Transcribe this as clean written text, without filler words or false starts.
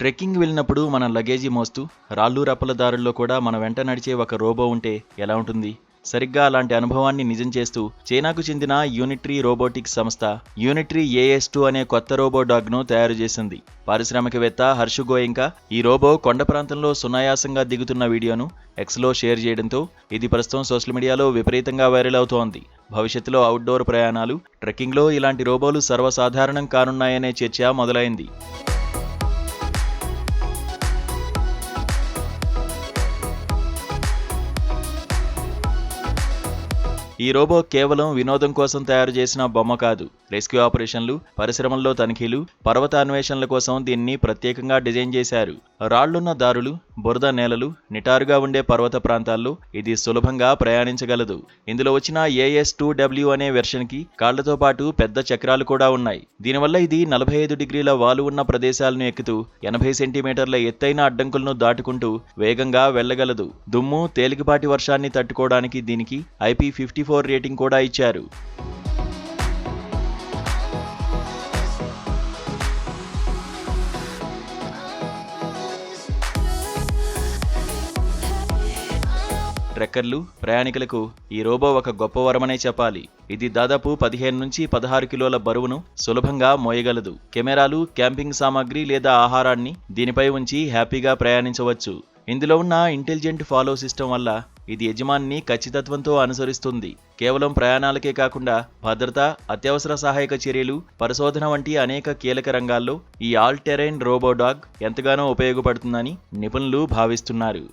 Trekking వెళ్ళినప్పుడు మన luggage మోస్తూ రాళ్ళు రప్పల దారుల్లో కూడా మన వెంట నడిచే ఒక రోబో ఉంటే ఎలా ఉంటుంది? సరిగ్గా అలాంటి అనుభవాన్ని నిజం చేస్తూ చైనాకు చెందిన యూనిట్రీ రోబోటిక్స్ సంస్థ యూనిట్రీ AS2 అనే కొత్త రోబో డాగ్ను తయారు చేసింది. పారిశ్రామికవేత్త హర్షు గోయంకా ఈ రోబో కొండ ప్రాంతంలో సునాయాసంగా దిగుతున్న వీడియోను ఎక్స్లో షేర్ చేయడంతో ఇది ప్రస్తుతం సోషల్ మీడియాలో విపరీతంగా వైరల్ అవుతోంది. భవిష్యత్తులో అవుట్డోర్ ప్రయాణాలు, ట్రెక్కింగ్లో ఇలాంటి రోబోలు సర్వసాధారణం కానున్నాయనే చర్చ మొదలైంది. ఈ రోబో కేవలం వినోదం కోసం తయారు చేసిన బొమ్మ కాదు. రెస్క్యూ ఆపరేషన్లు, పరిశ్రమల్లో తనిఖీలు, పర్వత అన్వేషణల కోసం దీన్ని ప్రత్యేకంగా డిజైన్ చేశారు. రాళ్లున్న దారులు, బురద నేలలు, నిటారుగా ఉండే పర్వత ప్రాంతాల్లో ఇది సులభంగా ప్రయాణించగలదు. ఇందులో వచ్చిన AS2W అనే వెర్షన్కి కాళ్లతో పాటు పెద్ద చక్రాలు కూడా ఉన్నాయి. దీనివల్ల ఇది 45 డిగ్రీల వాలు ఉన్న ప్రదేశాలను ఎక్కుతూ 80 సెంటీమీటర్ల ఎత్తైన అడ్డంకులను దాటుకుంటూ వేగంగా వెళ్లగలదు. దుమ్ము, తేలికపాటి వర్షాన్ని తట్టుకోవడానికి దీనికి IP54 రేటింగ్ కూడా ఇచ్చారు. ట్రెక్కర్లు, ప్రయాణికులకు ఈ రోబో ఒక గొప్ప వరమనే చెప్పాలి. ఇది దాదాపు 15 నుంచి 16 కిలోల బరువును సులభంగా మోయగలదు. కెమెరాలు, క్యాంపింగ్ సామాగ్రి లేదా ఆహారాన్ని దీనిపై ఉంచి హ్యాపీగా ప్రయాణించవచ్చు. ఇందులో ఉన్న ఇంటెలిజెంట్ ఫాలో సిస్టమ్ వల్ల ఇది యజమానిని ఖచ్చితత్వంతో అనుసరిస్తుంది. కేవలం ప్రయాణాలకే కాకుండా భద్రత, అత్యవసర సహాయక చర్యలు, పరిశోధన వంటి అనేక కీలక రంగాల్లో ఈ ఆల్ టెరైన్ రోబో డాగ్ ఎంతగానో ఉపయోగపడుతుందని నిపుణులు భావిస్తున్నారు.